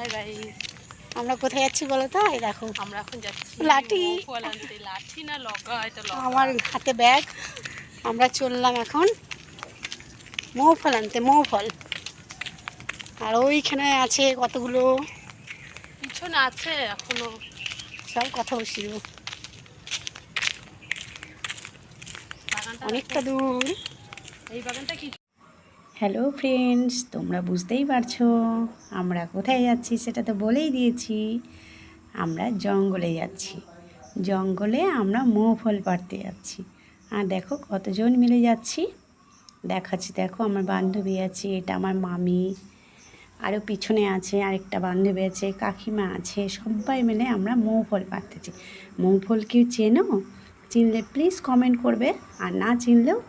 Hi guys, আমরা কোথায় যাচ্ছি বলো তো? এই দেখো আমরা এখন যাচ্ছি লাঠি। ফল আনতে। লাঠি না লগা, এটা লগা। আমার হাতে ব্যাগ। আমরা চললাম এখন মৌ ফল আনতে, মৌ ফল। আর ওইখানে আছে কতগুলো, পিছনে আছে এখনো। সব কথা বসিয়ে দেবো। বাগানটা অনেকটা দূর। এই বাগানটা কি? হ্যালো ফ্রেন্ডস, তোমরা বুঝতেই পারছো আমরা কোথায় যাচ্ছি, সেটা তো বলেই দিয়েছি। আমরা জঙ্গলে যাচ্ছি। জঙ্গলে আমরা মৌ ফল পাড়তে যাচ্ছি। আর দেখো কতজন মিলে যাচ্ছি, দেখাচ্ছি। দেখো আমার বান্ধবী আছে, এটা আমার মামি, আরও পিছনে আছে আরেকটা বান্ধবী আছে, কাকিমা আছে। সবাই মিলে আমরা মৌ ফল পাড়তেছি। মৌ ফল কি চেনো? চিনলে প্লিজ কমেন্ট করবে, আর না চিনলেও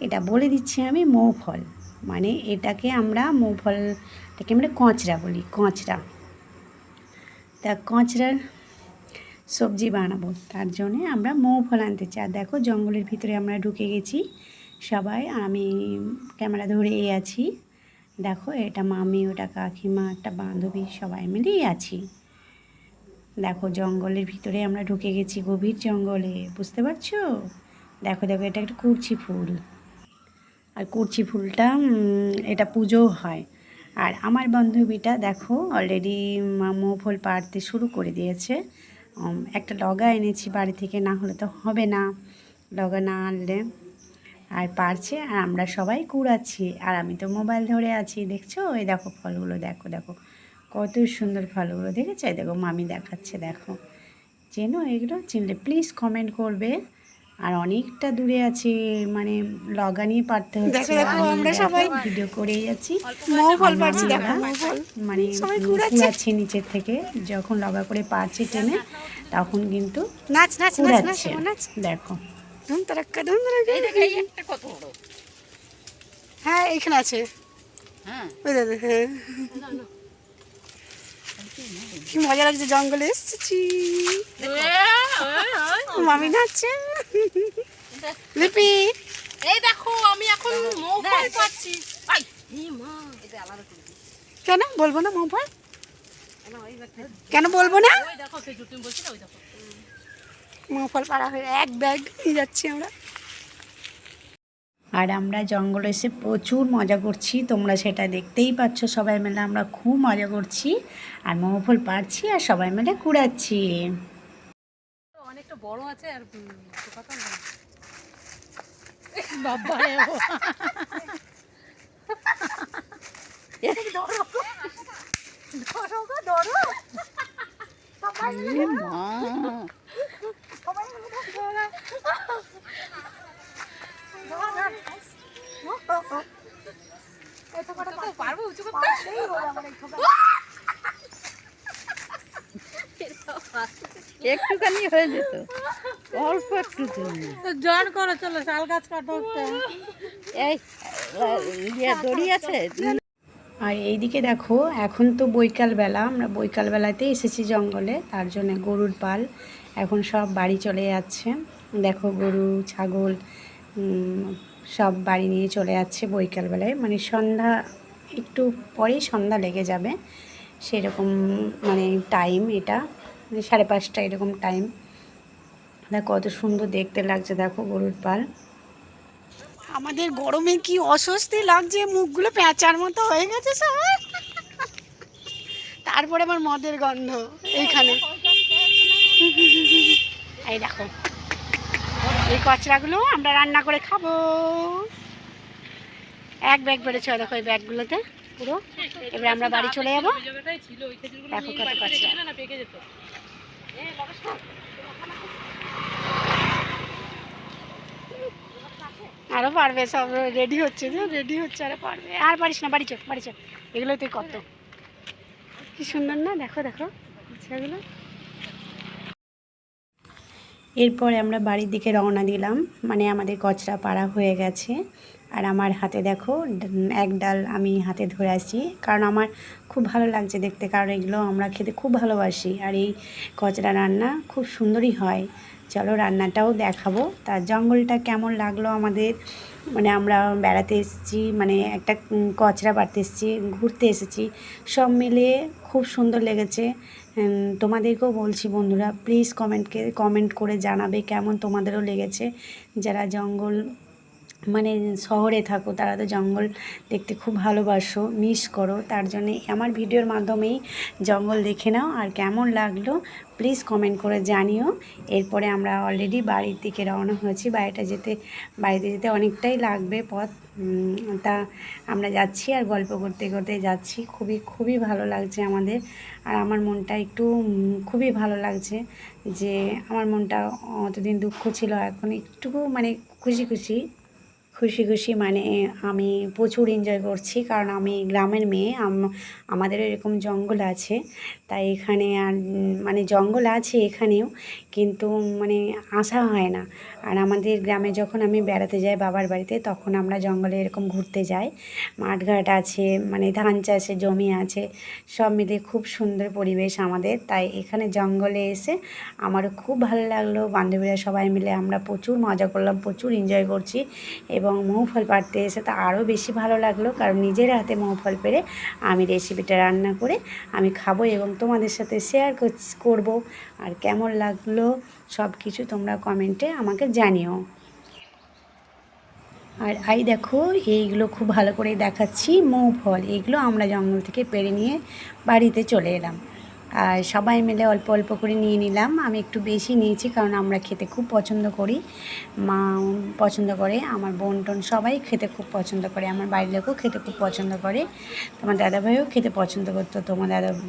এটা বলে দিচ্ছি আমি। মৌ ফল মানে এটাকে আমরা মৌ ফলটাকে আমরা কচরা বলি, কচরা। তা কচরার সবজি বানাবো, তার জন্যে আমরা মৌ ফল আনতে চাই। আর দেখো জঙ্গলের ভিতরে আমরা ঢুকে গেছি সবাই, আমি ক্যামেরা ধরেই আছি। দেখো এটা মামি, ওটা কাকিমা, একটা বান্ধবী, সবাই মিলেই আছি। দেখো জঙ্গলের ভিতরে আমরা ঢুকে গেছি, গভীর জঙ্গলে, বুঝতে পারছো? দেখো দেখো এটা একটা কুরচি ফুল, আর কুরচি ফুলটা এটা পুজোও হয়। আর আমার বান্ধবীটা দেখো অলরেডি মৌ ফল পাড়তে শুরু করে দিয়েছে। একটা লগা এনেছি বাড়ি থেকে, না হলে তো হবে না, লগা না আনলে। আর পারছে, আর আমরা সবাই কুড়াচ্ছি, আর আমি তো মোবাইল ধরে আছি। দেখছো এই দেখো ফলগুলো, দেখো দেখো কত সুন্দর ফলগুলো, দেখেছো? এই দেখো মামি দেখাচ্ছে, দেখো। চেনো এগুলো? চিনলে প্লিজ কমেন্ট করবে। আর অনেকটা দূরে আছে, মানে লগা নিয়ে পারতে হচ্ছে। দেখো দেখো আমি আমরা দেখো সবাই ভিডিও করেই যাচ্ছি। মৌ ফল আর পাচ্ছি, দেখো মামিরা মৌ ফল মানে সবাই কুড়াচ্ছে। কুড়াচ্ছে নিচের থেকে, যখন লগা করে পারছে টেনে, তখন কিন্তু নাচ নাচ নাচ নাচ কুড়াচ্ছে। নাচ। দেখো ধুম তারাক্কা ধুম তারাক্কা। এই একটা কত বড়। হ্যাঁ এইখানে আছে। হ্যাঁ, ওই দাদা, হ্যাঁ কি মজা লাগছে, জঙ্গলে এসেছি। মামি নাচছে, লিপি। এই দেখো আমি এখন মৌ ফল পাচ্ছি। আই এই মা, এটা আলাদা করে দিই। কেন বলবো না মৌ ফল? কেন বলবো না? ওই দেখো সেই তুমি বলছি না, ওই দেখো। মৌ ফল পাড়া হয়ে এক ব্যাগ নিয়ে যাচ্ছি আমরা। আর আমরা জঙ্গলে এসে প্রচুর মজা করছি, তোমরা সেটা দেখতেই পাচ্ছ। সবাই মিলে আমরা খুব মজা করছি, আর মৌ ফল পাড়ছি, আর সবাই মিলে কুড়াচ্ছি। অনেকটা বড় আছে আর পোকাটা নেই। বাবা পারবো উঁচু করতে? একটুখানি হয়ে যেত, অল্প একটু জন করো, চলো শাল গাছ কাটো। এই দড়ি আছে। আর এইদিকে দেখো এখন তো বৈকালবেলা, আমরা বৈকালবেলাতে এসেছি জঙ্গলে, তার জন্য গরুর পাল এখন সব বাড়ি চলে যাচ্ছে। দেখো গরু ছাগল সব বাড়ি নিয়ে চলে যাচ্ছে বৈকালবেলায়, মানে সন্ধ্যা একটু পরেই সন্ধ্যা লেগে যাবে সেরকম মানে টাইম এটা, মানে 5:30 এরকম টাইম। দেখো কত সুন্দর দেখতে লাগছে, দেখো গরুর পাল। আমাদের গরমে কি অস্বস্তি লাগছে, মুখগুলো প্যাঁচার মতো হয়ে গেছে সবার। তারপরে আমার মদের গন্ধ এইখানে। এই দেখো এই কচরাগুলো আমরা রান্না করে খাবো। এক ব্যাগ বেড়েছে, দেখো এই ব্যাগগুলোতে পুরো। এবার আমরা বাড়ি চলে যাবো। দেখো কত কচরা। আরও পারবে, সব রেডি হচ্ছে, যে রেডি হচ্ছে, আরও পারবে। আর পারিস না, বাড়ি চল বাড়ি চল। এগুলো তুই কত কি সুন্দর না, দেখো দেখো কচরাগুলো। এরপরে আমরা বাড়ির দিকে রওনা দিলাম, মানে আমাদের কচরা পাড়া হয়ে গেছে। আর আমার হাতে দেখো এক ডাল আমি হাতে ধরে আসছি, কারণ আমার খুব ভালো লাগছে দেখতে, কারণ এগুলো আমরা খেতে খুব ভালোবাসি। আর এই কচরা রান্না খুব সুন্দরই হয়, চলো রান্নাটাও দেখাবো। তা জঙ্গলটা কেমন লাগলো আমাদের, মানে আমরা বেড়াতে এসেছি, মানে একটা কচরা পাড়তে এসেছি, ঘুরতে এসেছি, সব মিলিয়ে খুব সুন্দর লেগেছে। তোমাদেরকেও বলছি বন্ধুরা, প্লিজ কমেন্ট করে জানাবে কেমন তোমাদেরও লেগেছে। যারা জঙ্গল মানে শহরে থাকো তারা তো জঙ্গল দেখতে খুব ভালোবাসো, মিস করো, তার জন্যে আমার ভিডিওর মাধ্যমেই জঙ্গল দেখে নাও আর কেমন লাগলো প্লিজ কমেন্ট করে জানিও। এরপরে আমরা অলরেডি বাড়ির দিকে রওনা হয়েছি। বাড়িতে যেতে অনেকটাই লাগবে পথ, তা আমরা যাচ্ছি আর গল্প করতে করতে যাচ্ছি। খুবই ভালো লাগছে আমাদের। আর আমার মনটা একটু খুবই ভালো লাগছে যে আমার মনটা অতদিন দুঃখ ছিল, এখন একটুকু মানে খুশি খুশি মানে আমি প্রচুর এনজয় করছি, কারণ আমি গ্রামের মেয়ে। আমাদেরও এরকম জঙ্গল আছে, তাই এখানে আর মানে জঙ্গল আছে এখানেও, কিন্তু মানে আসা হয় না। আর আমাদের গ্রামে যখন আমি বেড়াতে যাই বাবার বাড়িতে, তখন আমরা জঙ্গলে এরকম ঘুরতে যাই। মাঠঘাট আছে, মানে ধান চাষের জমি আছে, সব মিলে খুব সুন্দর পরিবেশ আমাদের। তাই এখানে জঙ্গলে এসে আমারও খুব ভালো লাগলো। বান্ধবীরা সবাই মিলে আমরা প্রচুর মজা করলাম, প্রচুর এনজয় করছি। এবং মৌ ফল পাড়তে এসে তো আরও বেশি ভালো লাগলো, কারণ নিজের হাতে মৌ ফল পেড়ে আমি রেসিপিটা রান্না করে আমি খাবো এবং তোমাদের সাথে শেয়ার করব। আর কেমন লাগলো সব কিছু তোমরা কমেন্টে আমাকে জানিও। আর দেখো এইগুলো খুব ভালো করে দেখাচ্ছি, মৌ ফল, এগুলো আমরা জঙ্গল থেকে পেড়ে নিয়ে বাড়িতে চলে এলাম। আর সবাই মিলে অল্প অল্প করে নিয়ে নিলাম। আমি একটু বেশি নিয়েছি, কারণ আমরা খেতে খুব পছন্দ করি, মা পছন্দ করে, আমার বোন টোন সবাই খেতে খুব পছন্দ করে, আমার বাড়ির লোকও খেতে খুব পছন্দ করে, তোমার দাদাভাইও খেতে পছন্দ করতো,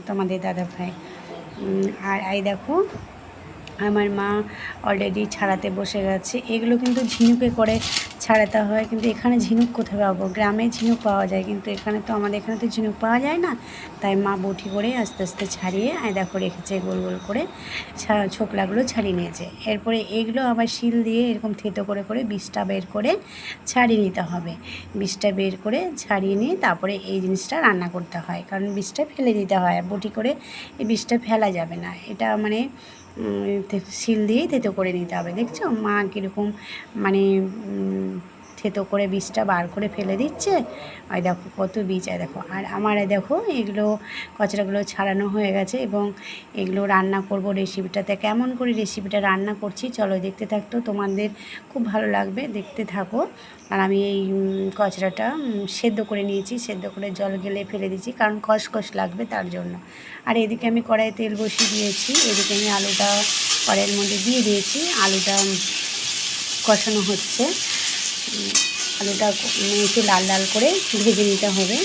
তোমাদের দাদাভাই। আর দেখো আমার মা অলরেডি ছাড়াতে বসে গেছে। এগুলো কিন্তু ঝিনুকে করে ছাড়াতে হয়, কিন্তু এখানে ঝিনুক কোথায় পাবো? গ্রামে ঝিনুক পাওয়া যায়, কিন্তু এখানে তো আমাদের এখানে তো ঝিনুক পাওয়া যায় না। তাই মা বটি করে আস্তে আস্তে ছাড়িয়ে দেখো রেখেছে, গোল গোল করে ছোকলাগুলো ছাড়িয়ে নিয়েছে। এরপরে এগুলো আবার শিল দিয়ে এরকম থেতো করে করে বীজটা বের করে ছাড়িয়ে নিতে হবে। বীজটা বের করে ছাড়িয়ে নিয়ে তারপরে এই জিনিসটা রান্না করতে হয়, কারণ বীজটা ফেলে দিতে হয়, বটি করে এই বীজটা ফেলা যাবে না। এটা মানে শিল দিয়েই থেতো করে নিতে হবে। দেখছো মা কীরকম মানে থেতো করে বীজটা বার করে ফেলে দিচ্ছে। আর দেখো কত বীজ, দেখো। আর আমার দেখো এগুলো কচড়াগুলো ছাড়ানো হয়ে গেছে এবং এগুলো রান্না করব রেসিপিটাতে। কেমন করে রেসিপিটা রান্না করছি চলো দেখতে থাকতো, তোমাদের খুব ভালো লাগবে, দেখতে থাকো। আর আমি এই কচড়াটা সেদ্ধ করে নিয়েছি, সেদ্ধ করে জল গেলে ফেলে দিয়েছি, কারণ কষকষ লাগবে তার জন্য। আর এদিকে আমি কড়াইয়ে তেল বসিয়ে দিয়েছি, এদিকে আমি আলুটা কড়াইয়ের মধ্যে দিয়ে দিয়েছি, আলুটা কষানো হচ্ছে। আলুটা একটু লাল লাল করে ভেজে নিতে হবে।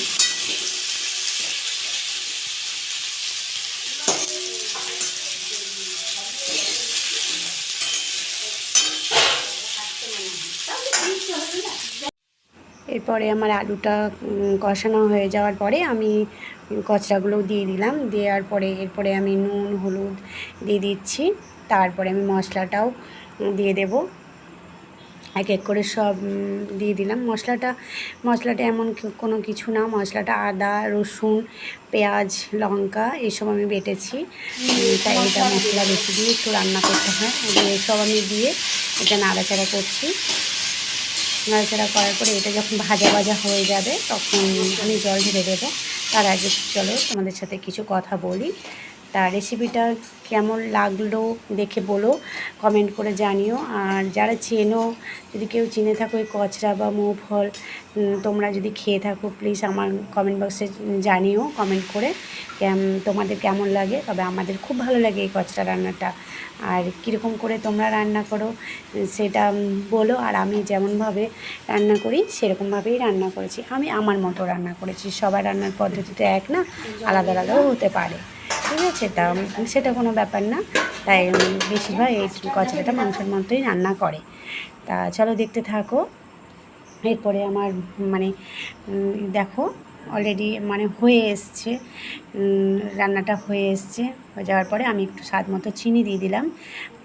এরপরে আমার আলুটা কষানো হয়ে যাওয়ার পরে আমি কচড়াগুলো দিয়ে দিলাম। দেওয়ার পরে এরপরে আমি নুন হলুদ দিয়ে দিচ্ছি। তারপরে আমি মশলাটাও দিয়ে দেব, এক এক করে সব দিয়ে দিলাম। মশলাটা এমন কোনো কিছু না, মশলাটা আদা রসুন পেঁয়াজ লঙ্কা এসব আমি বেটেছি, তাই এটা মশলা বেশি দিয়ে একটু রান্না করতে হয়। এসব আমি দিয়ে এটা নাড়াচাড়া করছি। নাড়াচাড়া করার পরে এটা যখন ভাজা ভাজা হয়ে যাবে তখন আমি জল ঢেলে দেবো। তার আগে চলো তোমাদের সাথে কিছু কথা বলি। তা রেসিপিটা কেমন লাগলো দেখে বলো, কমেন্ট করে জানিও। আর যারা চেনো, যদি কেউ চিনে থাকো এই কচড়া বা মৌ ফল, তোমরা যদি খেয়ে থাকো প্লিজ আমার কমেন্ট বক্সে জানিও কমেন্ট করে তোমাদের কেমন লাগে। তবে আমাদের খুব ভালো লাগে এই কচড়া রান্নাটা। আর কীরকম করে তোমরা রান্না করো সেটা বলো। আর আমি যেমনভাবে রান্না করি সেরকমভাবেই রান্না করেছি, আমি আমার মতো রান্না করেছি। সবার রান্নার পদ্ধতি তো এক না, আলাদা আলাদাও হতে পারে, ঠিক আছে? তা সেটা কোনো ব্যাপার না। তাই বেশিরভাগ এই কচড়াটা মাংসের মতোই রান্না করে। তা চলো দেখতে থাকো। এরপরে আমার মানে দেখো অলরেডি মানে হয়ে এসছে, রান্নাটা হয়ে এসছে। হয়ে যাওয়ার পরে আমি একটু স্বাদ মতো চিনি দিয়ে দিলাম,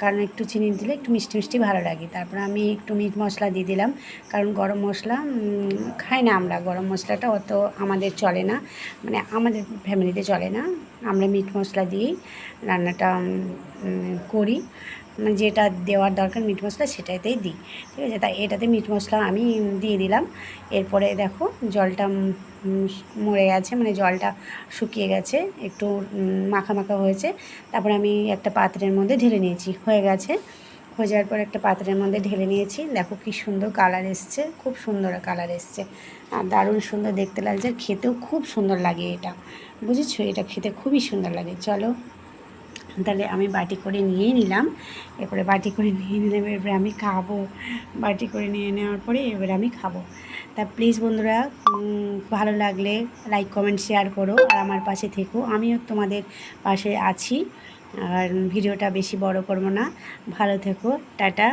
কারণ একটু চিনি দিলে একটু মিষ্টি মিষ্টি ভালো লাগে। তারপরে আমি একটু মিট মশলা দিয়ে দিলাম, কারণ গরম মশলা খাই না আমরা, গরম মশলাটা অত আমাদের চলে না, মানে আমাদের ফ্যামিলিতে চলে না। আমরা মিট মশলা দিয়েই রান্নাটা করি। মানে যেটা দেওয়ার দরকার মিট মশলা সেটাতেই দিই, ঠিক আছে। তাই এটাতে মিট মশলা আমি দিয়ে দিলাম। এরপরে দেখো জলটা মরে গেছে, মানে জলটা শুকিয়ে গেছে, একটু মাখা মাখা হয়েছে। তারপরে আমি একটা পাত্রের মধ্যে ঢেলে নিয়েছি, হয়ে গেছে। হয়ে যাওয়ার পর একটা পাত্রের মধ্যে ঢেলে নিয়েছি। দেখো কি সুন্দর কালার এসছে, খুব সুন্দর কালার এসছে আর দারুণ সুন্দর দেখতে লাগছে, খেতেও খুব সুন্দর লাগে এটা, বুঝেছো? এটা খেতে খুবই সুন্দর লাগে। চলো তাহলে আমি বাটি করে নিয়েই নিলাম। এরপরে বাটি করে নিয়ে নিলাম, এরপরে আমি খাবো। বাটি করে নিয়ে নেওয়ার পরে এবারে আমি খাবো। তা প্লিজ বন্ধুরা, ভালো লাগলে লাইক কমেন্ট শেয়ার করো আর আমার পাশে থেকো, আমিও তোমাদের পাশে আছি। আর ভিডিওটা বেশি বড় করবো না, ভালো থেকো, টাটা।